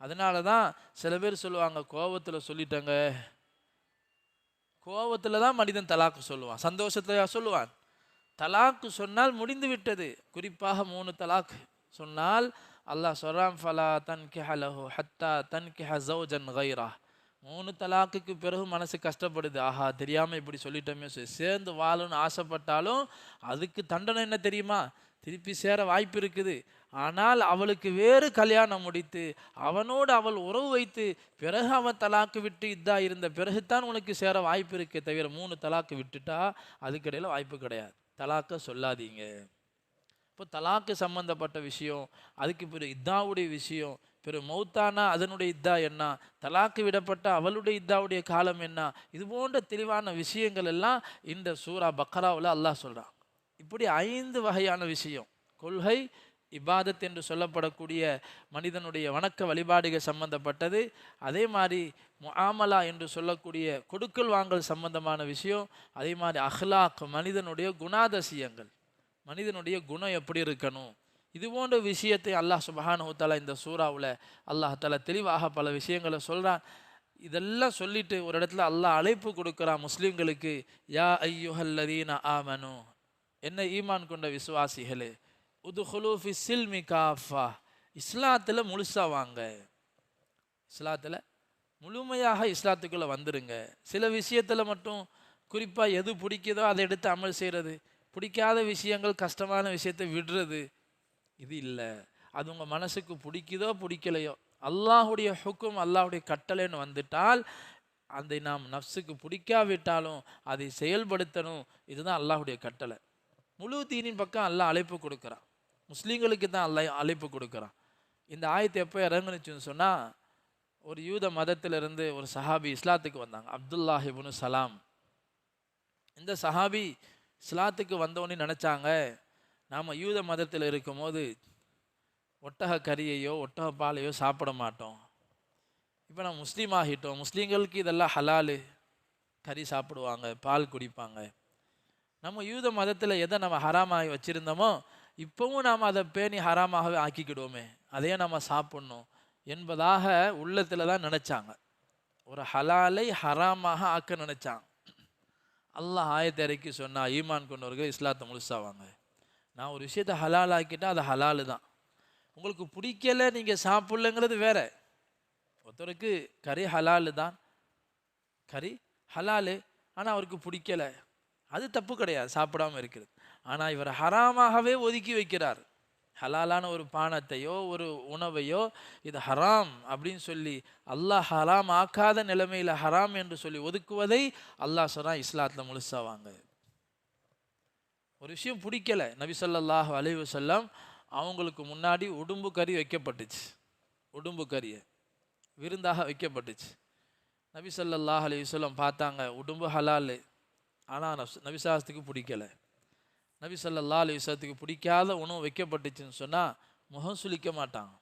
அதனால தான் சில பேர் சொல்லுவாங்க, கோபத்தில் சொல்லிட்டாங்க. கோபத்தில் தான் மனிதன் தலாக்கு சொல்லுவான், சந்தோஷத்தையா சொல்லுவான். தலாக்கு சொன்னால் முடிந்து விட்டது. குறிப்பாக 3 தலாக்கு சொன்னால் அல்லாஹ் சொல்றான், ஃபலா தன்கிஹ லஹு ஹத்தா தன்கிஹ ஸௌஜன் கைரா. 3 தலாக்குக்கு பிறகு மனசு கஷ்டப்படுது, ஆஹா தெரியாமல் இப்படி சொல்லிட்டோமே, சேர்ந்து வாழணும்னு ஆசைப்பட்டாலும் அதுக்கு தண்டனை என்ன தெரியுமா? திருப்பி சேர வாய்ப்பு இருக்குது. ஆனால் அவளுக்கு வேறு கல்யாணம் முடித்து அவனோடு அவள் உறவு வைத்து பிறகு அவன் தலாக்கு விட்டு இதா இருந்த பிறகுதான் உனக்கு சேர வாய்ப்பு இருக்கே தவிர 3 தலாக்கு விட்டுட்டா அதுக்கிடையில் வாய்ப்பு கிடையாது. தலாக்க சொல்லாதீங்க. இப்போ தலாக்கு சம்பந்தப்பட்ட விஷயம், அதுக்கு பிறகு இதாவுடைய விஷயம், பிறகு மௌத்தானா அதனுடைய இத்தா என்ன, தலாக்கு விடப்பட்ட அவளுடைய இத்தாவுடைய காலம் என்ன, இது போன்ற தெளிவான விஷயங்கள் எல்லாம் இந்த சூரா பக்ராவில் அல்லாஹ் சொல்கிறான். இப்படி 5 வகையான விஷயம், கொள்கை, இபாதத் என்று சொல்லப்படக்கூடிய மனிதனுடைய வணக்க வழிபாடுகள் சம்பந்தப்பட்டது, அதே மாதிரி முஆமலா என்று சொல்லக்கூடிய கொடுக்கல் வாங்கல் சம்பந்தமான விஷயம், அதே மாதிரி அஹ்லாக் மனிதனுடைய குணாதிசயங்கள், மனிதனுடைய குணம் எப்படி இருக்கணும், இது போன்ற விஷயத்தை அல்லாஹ் சுப்ஹானஹு வ தஆலா இந்த சூறாவில் அல்லாஹ் தஆலா தெளிவாக பல விஷயங்களை சொல்கிறான். இதெல்லாம் சொல்லிட்டு ஒரு இடத்துல அல்லாஹ் அழைப்பு கொடுக்குறான் முஸ்லீம்களுக்கு, யா ஐயுஹல்லதீன ஆமனு, என்ன ஈமான் கொண்ட விசுவாசிகளே, உதுஹுலு ஃபி ஸில்மி காஃபா, இஸ்லாத்தில் முழுசாக வாங்க, இஸ்லாத்தில் முழுமையாக இஸ்லாத்துக்குள்ளே வந்துடுங்க. சில விஷயத்தில் மட்டும் குறிப்பாக எது பிடிக்குதோ அதை எடுத்து அமல் செய்கிறது, பிடிக்காத விஷயங்கள் கஷ்டமான விஷயத்தை விடுறது, இது இல்லை. அது உங்கள் மனசுக்கு பிடிக்குதோ பிடிக்கலையோ, அல்லாஹுடைய ஹுக்கும் அல்லாஹுடைய கட்டளைன்னு வந்துட்டால் அதை நாம் நஃப்ஸுக்கு பிடிக்காவிட்டாலும் அதை செயல்படுத்தணும். இதுதான் அல்லாஹுடைய கட்டளை. முழு தீனின் பக்கம் அல்லாஹ் அழைப்பு கொடுக்குறான், முஸ்லீம்களுக்கு தான் அல்லாஹ் அழைப்பு கொடுக்குறான். இந்த ஆயத்தை எப்போ இறங்குனுச்சுன்னு சொன்னால், ஒரு யூத மதத்திலிருந்து ஒரு சஹாபி இஸ்லாத்துக்கு வந்தாங்க, அப்துல்லாஹ் இப்னு சலாம். இந்த சஹாபி இஸ்லாத்துக்கு வந்தோன்னு நினச்சாங்க, நாம் யூத மதத்தில் இருக்கும்போது ஒட்டக கறியையோ ஒட்டக பாலையோ சாப்பிட மாட்டோம். இப்போ நம்ம முஸ்லீம் ஆகிட்டோம், முஸ்லீம்களுக்கு இதெல்லாம் ஹலாலு, கறி சாப்பிடுவாங்க, பால் குடிப்பாங்க. நம்ம யூத மதத்தில் எதை நம்ம ஹராமாகி வச்சுருந்தோமோ இப்போவும் நாம் அதை பேணி ஹராமாகவே ஆக்கிக்கிடுவோமே, அதையே நம்ம சாப்பிட்ணும் என்பதாக உள்ளத்தில் தான் நினச்சாங்க. ஒரு ஹலாலை ஹராமாக ஆக்க நினச்சாங்க. அல்லாஹ் ஆயத்தை இறக்கி சொன்னா, ஈமான் கொண்டவர்கள் இஸ்லாத்தை முழுசாவாங்க. நான் ஒரு விஷயத்தை ஹலால் ஆக்கிட்டா அது ஹலாலு தான். உங்களுக்கு பிடிக்கலை, நீங்கள் சாப்பிட்லங்கிறது வேற. ஒருத்தருக்கு கறி ஹலாலு தான், கறி ஹலாலு, ஆனால் அவருக்கு பிடிக்கலை, அது தப்பு கிடையாது, சாப்பிடாமல் இருக்கிறது. ஆனால் இவர் ஹராமாகவே ஒதுக்கி வைக்கிறார். ஹலாலான ஒரு பானத்தையோ ஒரு உணவையோ இது ஹராம் அப்படின்னு சொல்லி அல்லாஹ் ஹராம் ஆக்காத நிலைமையில் ஹராம் என்று சொல்லி ஒதுக்குவதை அல்லாஹ் சொல்றான், இஸ்லாத்தில் முழுசாவாங்க. ஒரு விஷயம் பிடிக்கலை, நபி ஸல்லல்லாஹு அலைஹி வஸல்லம் அவங்களுக்கு முன்னாடி உடும்பு கறி வைக்கப்பட்டுச்சு, உடும்பு கறியை விருந்தாக வைக்கப்பட்டுச்சு. நபி ஸல்லல்லாஹு அலைஹி வஸல்லம் பார்த்தாங்க, உடும்பு ஹலாலு, ஆனால் நபி ஸல்லல்லாஹுக்கு பிடிக்கலை. நபி ஸல்லல்லாஹு அலைஹி வஸல்லத்துக்கு பிடிக்காத உணவு வைக்கப்பட்டுச்சுன்னு சொன்னால் முகம் சுளிக்க மாட்டாங்க.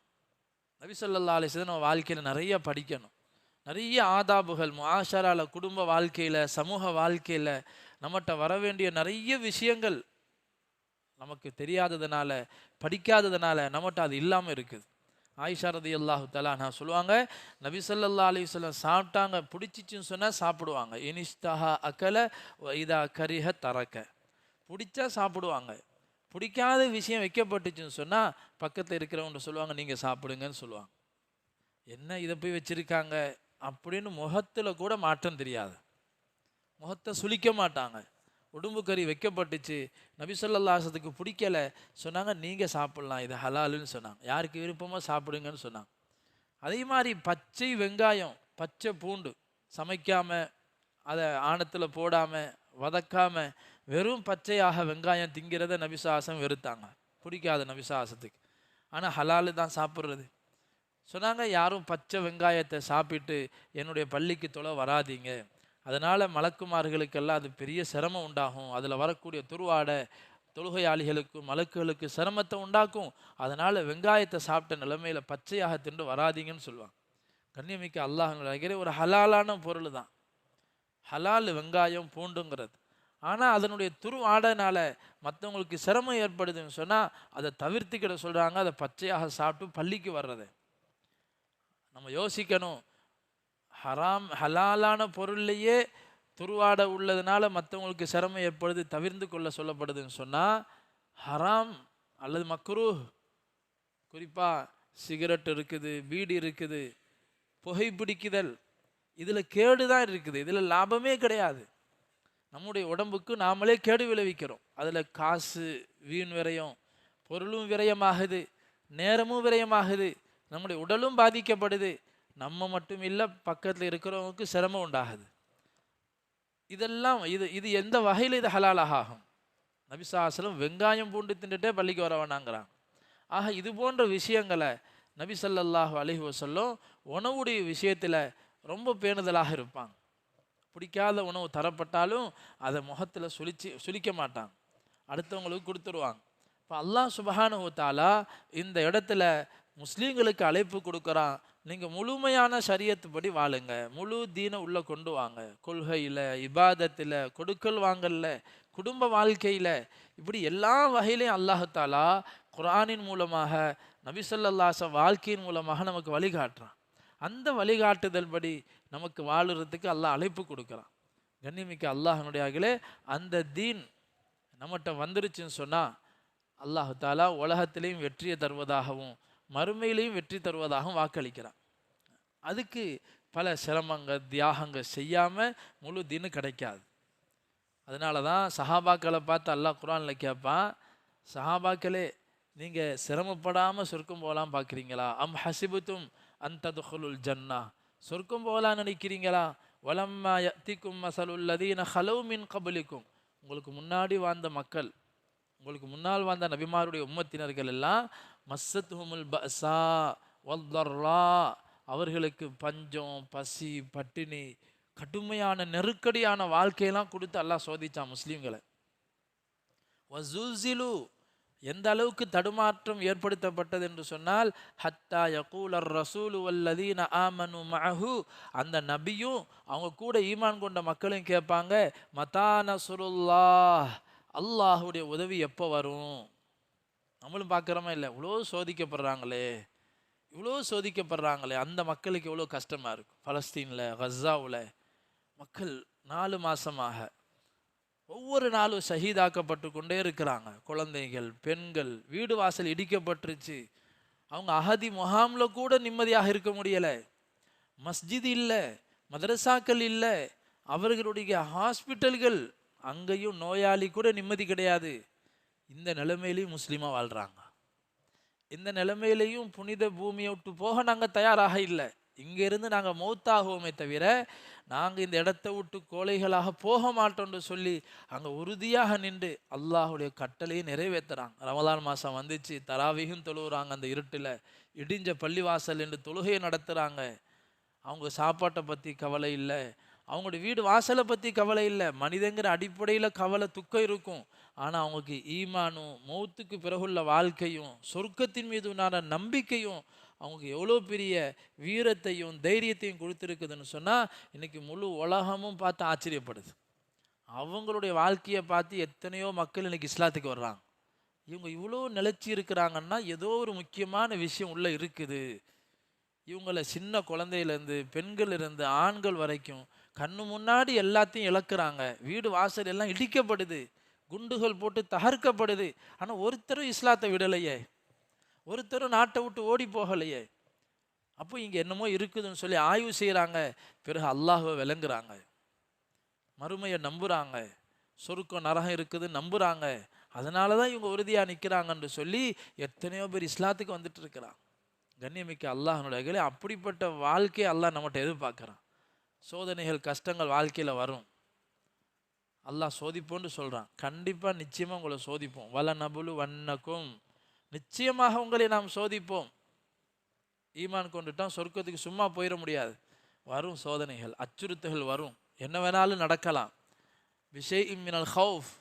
நபி ஸல்லல்லாஹு அலைஹி வஸல்லம் நம்ம வாழ்க்கையில் நிறைய படிக்கணும், நிறைய ஆதாபுகள் முஆஷரால, குடும்ப வாழ்க்கையில், சமூக வாழ்க்கையில் நம்மகிட்ட வர வேண்டிய நிறைய விஷயங்கள் நமக்கு தெரியாததுனால, படிக்காததுனால நம்மகிட்ட அது இல்லாமல் இருக்குது. ஆயிஷா ரலியல்லாஹு தஆலா அன்ஹா சொல்லுவாங்க, நபி ஸல்லல்லாஹு அலைஹி வஸல்லம் சாப்பிட்டாங்க, பிடிச்சிச்சுன்னு சொன்னால் சாப்பிடுவாங்க. இனிஸ்தஹா அகல வ இதா கரிஹ தரக்க, பிடிச்சா சாப்பிடுவாங்க, பிடிக்காத விஷயம் வைக்கப்பட்டுச்சுன்னு சொன்னால் பக்கத்தில் இருக்கிறவங்க சொல்லுவாங்க, நீங்கள் சாப்பிடுங்கன்னு சொல்லுவாங்க. என்ன இதை போய் வச்சுருக்காங்க அப்படின்னு முகத்தில் கூட மாற்றம் தெரியாது, முகத்தை சுளிக்க மாட்டாங்க. உடும்பு கறி வைக்கப்பட்டுச்சு, நபி ஸல்லல்லாஹு அலைஹி வஸல்லத்துக்கு பிடிக்கலை, சொன்னாங்க நீங்கள் சாப்பிட்லாம், இது ஹலாலுன்னு சொன்னாங்க. யாருக்கு விருப்பமோ சாப்பிடுங்கன்னு சொன்னாங்க. அதே மாதிரி பச்சை வெங்காயம், பச்சை பூண்டு சமைக்காமல், அதை ஆணத்தில் போடாமல், வதக்காமல், வெறும் பச்சையாக வெங்காயம் திங்கிறத நபி ஸல்லல்லாஹு அலைஹி வஸல்லம் வெறுத்தாங்க, பிடிக்காத நபி ஸல்லல்லாஹு அலைஹி வஸல்லத்துக்கு. ஆனால் ஹலாலு தான் சாப்பிட்றது. சொன்னாங்க, யாரும் பச்சை வெங்காயத்தை சாப்பிட்டு என்னுடைய பள்ளிக்கு தொலை வராதீங்க, அதனால் மலக்குமார்களுக்கெல்லாம் அது பெரிய சிரமம் உண்டாகும், அதில் வரக்கூடிய துருவாடை தொழுகையாளிகளுக்கு மலக்குகளுக்கு சிரமத்தை உண்டாக்கும், அதனால் வெங்காயத்தை சாப்பிட்ட நிலைமையில் பச்சையாக தின்று வராதிங்கன்னு சொல்லுவாங்க. கண்ணியமிக்க அல்லாஹ், ஒரு ஹலாலான பொருள் தான் ஹலால் வெங்காயம் பூண்டுங்கிறது. ஆனால் அதனுடைய துருவாடைனால மற்றவங்களுக்கு சிரமம் ஏற்படுதுன்னு சொன்னால் அதை தவிர்த்துக்கிட சொல்கிறாங்க, அதை பச்சையாக சாப்பிட்டு பள்ளிக்கு வர்றது. நம்ம யோசிக்கணும், ஹலாலான பொருள்லையே துருவாடை உள்ளதுனால மற்றவங்களுக்கு சிரமம் ஏற்படுது, தவிர்த்து கொள்ள சொல்லப்படுதுன்னு சொன்னால், ஹராம் அல்லது மக்ரூஹ், குறிப்பாக சிகரெட் இருக்குது, பீடி இருக்குது, புகைப்பிடிக்குதல், இதில் கேடு தான் இருக்குது, இதில் லாபமே கிடையாது. நம்முடைய உடம்புக்கு நாமளே கேடு விளைவிக்கிறோம். அதில் காசு வீண் விரயம், பொருளும் விரயமாகுது, நேரமும் விரயமாகுது, நம்முடைய உடலும் பாதிக்கப்படுது, நம்ம மட்டும் இல்லை பக்கத்தில் இருக்கிறவங்களுக்கு சிரமம் உண்டாகுது. இதெல்லாம் இது எந்த வகையில் இது ஹலாலாக ஆகும்? நபி ஸல்லல்லாஹு அலைஹி வஸல்லம் வெங்காயம் பூண்டு தின்னுட்டே பள்ளிக்கு வர வேணாங்கிறாங்க. ஆக இது போன்ற விஷயங்களை நபி ஸல்லல்லாஹு அலைஹி வஸல்லம் உணவுடைய விஷயத்தில் ரொம்ப பேணுதலாக இருப்பாங்க. பிடிக்காத உணவு தரப்பட்டாலும் அதை முகத்தில் சுளிக்க மாட்டாங்க, அடுத்தவங்களுக்கு கொடுத்துருவாங்க. இப்போ அல்லாஹ் சுப்ஹானஹு வ தஆலா இந்த இடத்துல முஸ்லீம்களுக்கு அழைப்பு கொடுக்குறான், நீங்கள் முழுமையான ஷரியத்து படி வாழுங்க, முழு தீனை உள்ளே கொண்டு வாங்க. கொள்கையில், இபாதத்தில், கொடுக்கல் வாங்கல்ல, குடும்ப வாழ்க்கையில், இப்படி எல்லா வகையிலையும் அல்லாஹ் தஆலா குர்ஆனின் மூலமாக நபி ஸல்லல்லாஹு அலைஹி வஸல்லம் வாழ்க்கையின் மூலமாக நமக்கு வழிகாட்டுறான். அந்த வழிகாட்டுதல் படி நமக்கு வாழுறதுக்கு அல்லாஹ் அழைப்பு கொடுக்குறான். கண்ணியமிக்க அல்லாஹ்னுடையார்களே, அந்த தீன் நம்மகிட்ட வந்துருச்சுன்னு சொன்னால் அல்லாஹ் தஆலா உலகத்திலையும் வெற்றியை தருவதாகவும் மறுமையிலையும் வெற்றி தருவதாகவும் வாக்களிக்கிறான். அதுக்கு பல சிரமங்கள் தியாகங்கள் செய்யாமல் முழு தீனு கிடைக்காது. அதனால தான் சஹாபாக்களை பார்த்து அல்லாஹ் குர்ஆனில் கேட்பான், சஹாபாக்களே நீங்கள் சிரமப்படாமல் சொர்க்கம் போகலாம் பார்க்குறீங்களா? அம் ஹசிபுத்தும் அன்ததுஹுலுல் ஜன்னா, சொர்க்கம் போகலாம் நினைக்கிறீங்களா? வலம்மா யத்திக்கும் மஸலுல் லதீன ஹலவ் மின் கபலிக்கும், உங்களுக்கு முன்னாடி வாழ்ந்த மக்கள், உங்களுக்கு முன்னால் வாழ்ந்த நபிமாருடைய உம்மத்தினர்கள் எல்லாம் மஸ்ஸத்துஹுமுல் பஅஸா வல்தர்ரா, அவர்களுக்கு பஞ்சம், பசி, பட்டினி, கடுமையான நெருக்கடியான வாழ்க்கையெல்லாம் கொடுத்து அல்லாஹ் சோதிச்சான் முஸ்லீம்களை. வஸுல்ஸிலு, எந்த அளவுக்கு தடுமாற்றம் ஏற்படுத்தப்பட்டது என்று சொன்னால், ஹத்தா யகூலர் ரசூலு வல்லதீன ஆமனு மஅஹு, அந்த நபியும் அவங்க கூட ஈமான் கொண்ட மக்களையும் கேட்பாங்க, மதா நஸ்ருல்லாஹ், அல்லாஹுடைய உதவி எப்போ வரும்? நம்மளும் பார்க்குறோமா இல்லை, இவ்வளோ சோதிக்கப்படுறாங்களே, இவ்வளோ சோதிக்கப்படுறாங்களே, அந்த மக்களுக்கு எவ்வளோ கஷ்டமாக இருக்கும். பலஸ்தீனில், கஸாவில் மக்கள் 4 மாதமாக ஒவ்வொரு நாளும் ஷஹீதாக்கப்பட்டு கொண்டே இருக்கிறாங்க. குழந்தைகள், பெண்கள், வீடு வாசல் இடிக்கப்பட்டுருச்சு. அவங்க அகதி முகாமில் கூட நிம்மதியாக இருக்க முடியலை. மஸ்ஜித் இல்லை, மதரசாக்கள் இல்லை, அவர்களுடைய ஹாஸ்பிட்டல்கள், அங்கேயும் நோயாளி கூட நிம்மதி கிடையாது. இந்த நிலைமையிலையும் முஸ்லீமாக வாழ்கிறாங்க. இந்த நிலைமையிலையும் புனித பூமியை விட்டு போக நாங்கள் தயாராக இல்லை. இங்கேருந்து நாங்கள் மௌத்தாகுவோமே தவிர நாங்கள் இந்த இடத்த விட்டு கோழைகளாக போக மாட்டோம்னு சொல்லி அங்கே உறுதியாக நின்று அல்லாஹுடைய கட்டளையை நிறைவேற்றுறாங்க. ரமலான் மாதம் வந்துச்சு, தராவீஹும் தொழுகிறாங்க. அந்த இருட்டில் இடிஞ்ச பள்ளிவாசல் என்று தொழுகையை நடத்துகிறாங்க. அவங்க சாப்பாட்டை பற்றி கவலை இல்லை, அவங்களுடைய வீடு வாசலை பற்றி கவலை இல்லை. மனிதங்கிற அடிப்படையில் கவலை, துக்கம் இருக்கும். ஆனால் அவங்களுக்கு ஈமானும் மௌத்துக்கு பிறகுள்ள வாழ்க்கையும் சொர்க்கத்தின் மீது உண்டான நம்பிக்கையும் அவங்களுக்கு எவ்வளோ பெரிய வீரத்தையும் தைரியத்தையும் கொடுத்துருக்குதுன்னு சொன்னால் இன்றைக்கி முழு உலகமும் பார்த்து ஆச்சரியப்படுது. அவங்களுடைய வாழ்க்கையை பார்த்து எத்தனையோ மக்கள் இன்றைக்கி இஸ்லாத்துக்கு வர்றாங்க. இவங்க இவ்வளோ நிலைச்சி இருக்கிறாங்கன்னா ஏதோ ஒரு முக்கியமான விஷயம் உள்ளே இருக்குது. இவங்களை சின்ன குழந்தையிலேருந்து பெண்கள் இருந்து ஆண்கள் வரைக்கும் கண்ணு முன்னாடி எல்லாத்தையும் இழக்கிறாங்க. வீடு வாசல் எல்லாம் இடிக்கப்படுது, குண்டுகள் போட்டு தகர்க்கப்படுது. ஆனால் ஒருத்தரும் இஸ்லாத்தை விடலையே, ஒருத்தரும் நாட்டை விட்டு ஓடி போகலையே. அப்போ இங்கே என்னமோ இருக்குதுன்னு சொல்லி ஆய்வு செய்கிறாங்க. பிறகு அல்லாஹ்வை விளங்குறாங்க, மறுமையை நம்புகிறாங்க, சொர்க்கம் நரகம் இருக்குது நம்புகிறாங்க. அதனால தான் இவங்க உறுதியாக நிற்கிறாங்கன்னு சொல்லி எத்தனையோ பேர் இஸ்லாத்துக்கு வந்துட்டு இருக்கிறாங்க. கண்ணியமிக்க அல்லாஹ்னுடைய அப்படிப்பட்ட வாழ்க்கையை அல்லாஹ் நம்மகிட்ட எதிர்பார்க்குறான். சோதனைகள், கஷ்டங்கள் வாழ்க்கையில் வரும். அல்லாஹ் சோதிப்போன்னு சொல்கிறான். கண்டிப்பாக நிச்சயமாக உங்களை சோதிப்போம். வல நபுலு வண்ணக்கும், நிச்சயமாக உங்களை நாம் சோதிப்போம். ஈமான் கொண்டுட்டோம், சொர்க்கத்துக்கு சும்மா போயிட முடியாது. வரும் சோதனைகள், அச்சுறுத்தல்கள் வரும், என்ன வேணாலும் நடக்கலாம். விஷய் மினல் ஹவுஃப்,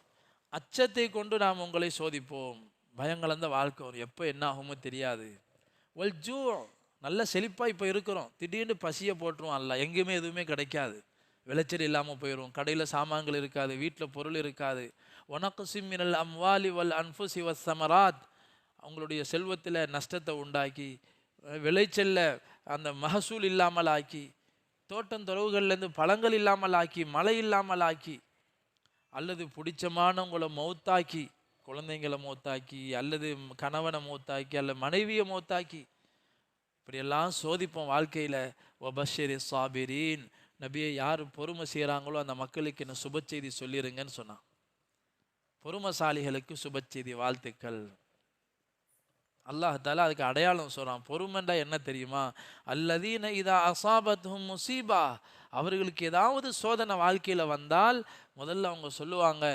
அச்சத்தை கொண்டு நாம் உங்களை சோதிப்போம். பயங்கலந்த வாழ்க்கை வரும், எப்போ என்ன ஆகுமோ தெரியாது. ஒல் ஜூ, நல்ல செழிப்பாக இப்போ இருக்கிறோம், திடீர்னு பசியை போட்டுருவோம். அல்ல, எங்கேயுமே எதுவுமே கிடைக்காது, விளைச்சல் இல்லாமல் போயிடும், கடையில் சாமான்கள் இருக்காது, வீட்டில் பொருள் இருக்காது. ஒனக்குசிம் மினல் அம்வாலி வல் அன்ஃபுசி வஸ் சமராத், அவங்களுடைய செல்வத்தில் நஷ்டத்தை உண்டாக்கி, விளைச்சலில் அந்த மகசூல் இல்லாமல் ஆக்கி, தோட்டந்தொரவுகள்லேருந்து பழங்கள் இல்லாமல் ஆக்கி, மழை இல்லாமல் ஆக்கி, அல்லது பிடிச்சமானவங்களை மௌத்தாக்கி, குழந்தைங்களை மௌத்தாக்கி, அல்லது கணவனை மௌத்தாக்கி, அல்லது மனைவியை மௌத்தாக்கி, இப்படியெல்லாம் சோதிப்போம் வாழ்க்கையில். வபஷிரி சாபிரீன், நபியை யார் பொறுமை செய்கிறாங்களோ அந்த மக்களுக்கு என்ன சுப செய்தி சொல்லிடுங்கன்னு சொன்னான். பொறுமைசாலிகளுக்கு சுப செய்தி, வாழ்த்துக்கள். அல்லாஹ் தஆலா அதுக்கு அடையாளம் சொல்கிறான். பொறுமைண்டா என்ன தெரியுமா? அல்லதீன இதா அஸாபத்ஹும் முஸீபா, அவர்களுக்கு ஏதாவது சோதனை வாழ்க்கையில் வந்தால் முதல்ல அவங்க சொல்லுவாங்க,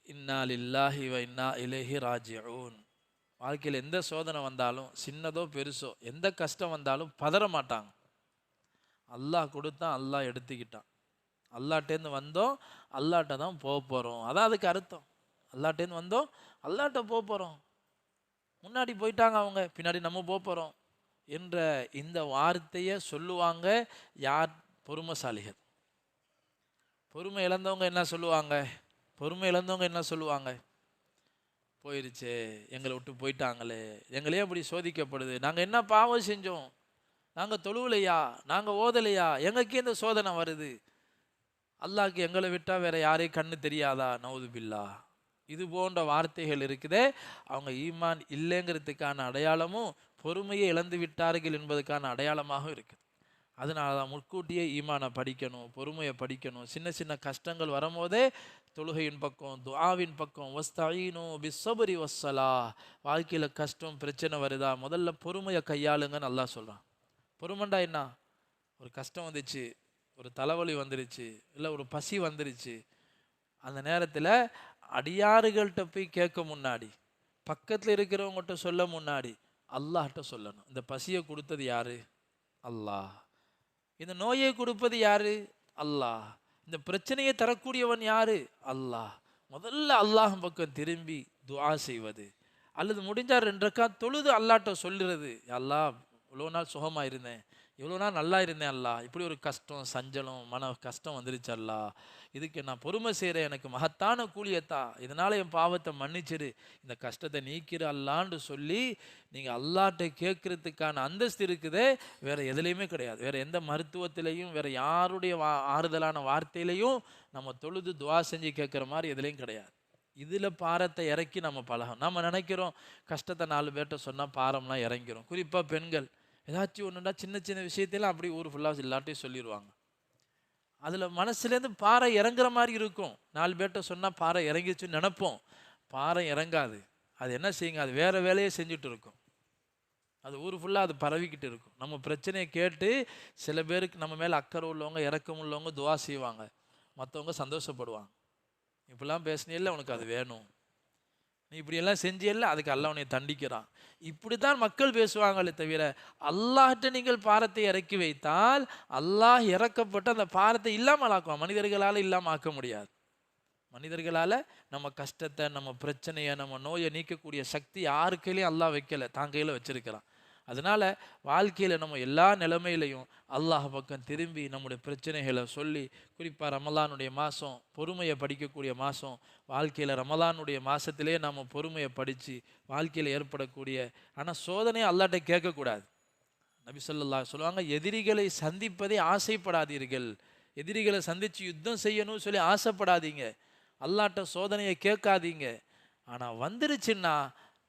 இன்னா லில்லாஹி வ இன்னா இலைஹி ராஜிஊன், வாழ்க்கையில் எந்த சோதனை வந்தாலும், சின்னதோ பெருசோ, எந்த கஷ்டம் வந்தாலும் பதற மாட்டாங்க. அல்லாஹ் கொடுத்தான், அல்லாஹ் எடுத்துக்கிட்டான். அல்லாட்டேருந்து வந்தோம், அல்லாட்ட தான் போக போகிறோம். அதான் அதுக்கு அர்த்தம். அல்லாட்டேருந்து வந்தோம், அல்லாட்ட போக போகிறோம். முன்னாடி போயிட்டாங்க அவங்க, பின்னாடி நம்ம போக போகிறோம் என்ற இந்த வார்த்தையை சொல்லுவாங்க யார்? பொறுமைசாலிகள். பொறுமை இழந்தவங்க என்ன சொல்லுவாங்க? பொறுமை இழந்தவங்க என்ன சொல்லுவாங்க? போயிருச்சே, எங்களை விட்டு போயிட்டாங்களே, எங்களே அப்படி சோதிக்கப்படுது, நாங்கள் என்ன பாவம் செஞ்சோம், நாங்கள் தொழுவலையா, நாங்கள் ஓதலையா, எங்களுக்கே இந்த சோதனை வருது, அல்லாஹ்க்கு எங்களை விட்டால் வேற யாரையும் கண்ணு தெரியாதா? நவுது பில்லா. இது போன்ற வார்த்தைகள் இருக்குதே, அவங்க ஈமான் இல்லைங்கிறதுக்கான அடையாளமும் பொறுமையை இழந்து விட்டார்கள் என்பதுக்கான அடையாளமாக இருக்குது. அதனால தான் முற்கூட்டியே ஈமானை படிக்கணும், பொறுமையை படிக்கணும். சின்ன சின்ன கஷ்டங்கள் வரும்போதே தொழுகையின் பக்கம், துஆவின் பக்கம், வஸ்தஈனு பிஸ்ஸப்ரி வஸ்ஸலா. வாழ்க்கையில் கஷ்டம் பிரச்சனை வருதா, முதல்ல பொறுமையை கையாளுங்கன்னு அல்லாஹ் சொல்கிறான். பொறுமைண்டா என்ன? ஒரு கஷ்டம் வந்துச்சு, ஒரு தலைவலி வந்துருச்சு, இல்லை ஒரு பசி வந்துருச்சு, அந்த நேரத்தில் அடியாறுகள்கிட்ட போய் கேட்க முன்னாடி, பக்கத்தில் இருக்கிறவங்ககிட்ட சொல்ல முன்னாடி அல்லாஹ்கிட்ட சொல்லணும். இந்த பசியை கொடுத்தது யாரு? அல்லாஹ். இந்த நோயை கொடுப்பது யாரு? அல்லாஹ். இந்த பிரச்சனையை தரக்கூடியவன் யாரு? அல்லாஹ். முதல்ல அல்லாஹ் பக்கம் திரும்பி துஆ செய்வது, அல்லது முடிஞ்சால் 2 ரக்காத் தொழுது அல்லாஹ்ட்ட சொல்லுறது, அல்லாஹ் இவ்வளோ நாள் சுகமாக இருந்தேன், இவ்வளோ நாள் நல்லா இருந்தேன் அல்லாஹ், இப்படி ஒரு கஷ்டம் சஞ்சலம் மன கஷ்டம் வந்துருச்சு அல்லாஹ், இதுக்கு நான் பொறுமை செய்கிறேன், எனக்கு மகத்தான கூலியத்தா, இதனால் என் பாவத்தை மன்னிச்சிரு, இந்த கஷ்டத்தை நீக்கிற அல்லான்னு சொல்லி நீங்கள் அல்லாஹ்ட்ட கேட்குறதுக்கான அந்தஸ்து இருக்குதே, வேறு எதுலேயுமே கிடையாது. வேறு எந்த மருத்துவத்திலையும், வேறு யாருடைய ஆறுதலான வார்த்தையிலையும் நம்ம தொழுது துஆ செஞ்சு கேட்குற மாதிரி எதுலேயும் கிடையாது. இதில் பாரத்தை இறக்கி நம்ம பழகணும். நம்ம நினைக்கிறோம் கஷ்டத்தை 4 பேர்கிட்ட சொன்னால் பாரம்லாம் இறங்கிரும். குறிப்பாக பெண்கள் ஏதாச்சும் ஒன்றுனா சின்ன சின்ன விஷயத்தையும் அப்படி ஊர் ஃபுல்லாக எல்லாட்டையும் சொல்லிடுவாங்க. அதில் மனசுலேருந்து பாறை இறங்குற மாதிரி இருக்கும். 4 பேர்கிட்ட சொன்னால் பாறை இறங்கிச்சுன்னு நினைப்போம். பாறை இறங்காது. அது என்ன செய்யுங்க, அது வேறு வேலையை செஞ்சுட்டு இருக்கும். அது ஊர் ஃபுல்லாக அது பரவிக்கிட்டு இருக்கும். நம்ம பிரச்சனையை கேட்டு சில பேருக்கு நம்ம மேலே அக்கறை உள்ளவங்க, இறக்கம் உள்ளவங்க துஆ செய்வாங்க, மற்றவங்க சந்தோஷப்படுவாங்க. இப்படிலாம் பேசினில்ல, உனக்கு அது வேணும், நீ இப்படியெல்லாம் செஞ்சியல்ல, அதுக்கு அல்லாஹ் உன்னை தண்டிக்கிறான். இப்படி தான் மக்கள் பேசுவாங்களே தவிர, அல்லாஹ்ட்ட நீங்கள் பாரத்தை இறக்கி வைத்தால் அல்லாஹ் இறக்கப்பட்டு அந்த பாரத்தை இல்லாமல் ஆக்குவான். மனிதர்களால் இல்லாமல் ஆக்க முடியாது. மனிதர்களால் நம்ம கஷ்டத்தை, நம்ம பிரச்சனையை, நம்ம நோயை நீக்கக்கூடிய சக்தி யாரு கையிலையும் அல்லாஹ் வைக்கலை, தான் கையில் வச்சிருக்கிறான். அதனால வாழ்க்கையில் நம்ம எல்லா நிலைமையிலையும் அல்லாஹ் பக்கம் திரும்பி நம்முடைய பிரச்சனைகளை சொல்லி, குறிப்பாக ரமலானுடைய மாதம் பொறுமையை படிக்கக்கூடிய மாதம், வாழ்க்கையில் ரமலானுடைய மாதத்திலே நம்ம பொறுமையை படித்து வாழ்க்கையில் ஏற்படக்கூடிய, ஆனால் சோதனையை அல்லாஹ்ட்ட கேட்கக்கூடாது. நபி ஸல்லல்லாஹு சொல்லுவாங்க, எதிரிகளை சந்திப்பதை ஆசைப்படாதீர்கள், எதிரிகளை சந்தித்து யுத்தம் செய்யணும்னு சொல்லி ஆசைப்படாதீங்க, அல்லாஹ்ட்ட சோதனையை கேட்காதீங்க, ஆனால் வந்துருச்சுன்னா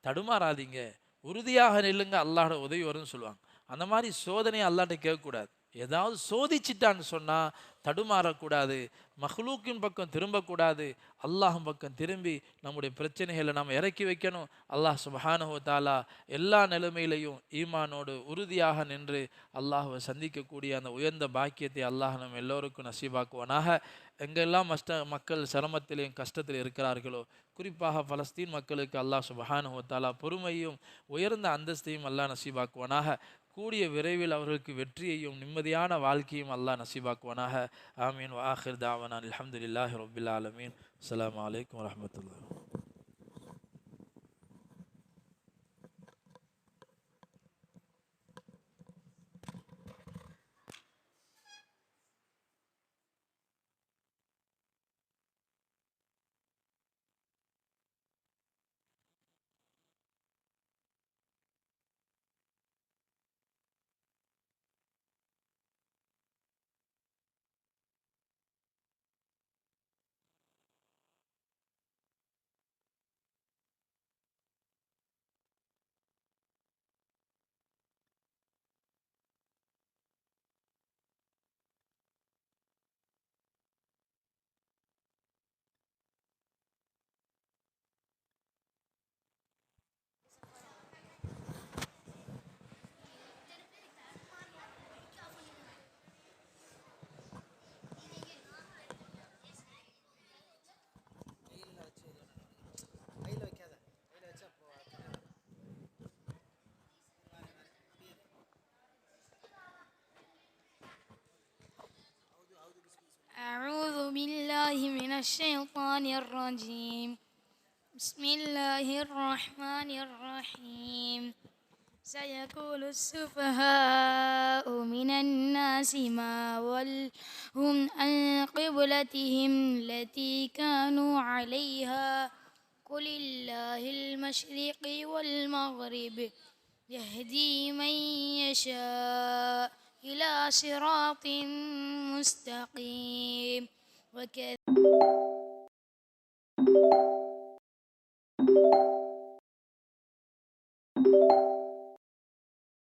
தடுமாறாதீங்க, உறுதியாக நில்லுங்க, அல்லாஹ்வோட உதவி வரும்னு சொல்லுவாங்க. அந்த மாதிரி சோதனையை அல்லாஹ்ட்ட கேட்கக்கூடாது. ஏதாவது சோதிச்சிட்டான்னு சொன்னால் தடுமாறக்கூடாது, மஹ்லூக்கின் பக்கம் திரும்பக்கூடாது, அல்லாஹ் பக்கம் திரும்பி நம்முடைய பிரச்சனைகளை நாம் இறக்கி வைக்கணும். அல்லாஹ் சுப்ஹானஹு வ தஆலா எல்லா நிலைமையிலையும் ஈமானோடு உறுதியாக நின்று அல்லாஹ்வை சந்திக்கக்கூடிய அந்த உயர்ந்த பாக்கியத்தை அல்லாஹ் நம்ம எல்லோருக்கும் நசீபாக்குவானாக. எங்கெல்லாம் மக்கள் சிரமத்திலையும் கஷ்டத்தில் இருக்கிறார்களோ, குறிப்பாக பலஸ்தீன் மக்களுக்கு அல்லாஹ் சுப்ஹானஹு வ தஆலா பொறுமையும் உயர்ந்த அந்தஸ்தையும் அல்லாஹ் நசீபாக்குவானாக. கூடிய விரைவில் அவர்களுக்கு வெற்றியையும் நிம்மதியான வாழ்க்கையும் அல்லாஹ் நசீபாக்குவானாக. ஆமீன். வ ஆகிர் தாவனா அல்ஹம்துலில்லாஹி ரப்பில் ஆலமீன். அஸ்ஸலாமு அலைக்கும் வரஹ்மத்துல்லாஹி. الشيطان الرجيم. بسم الله الرحمن الرحيم. سيقول السفهاء من الناس ما ولهم عن قبلتهم التي كانوا عليها قل الله المشرق والمغرب يهدي من يشاء إلى صراط مستقيم.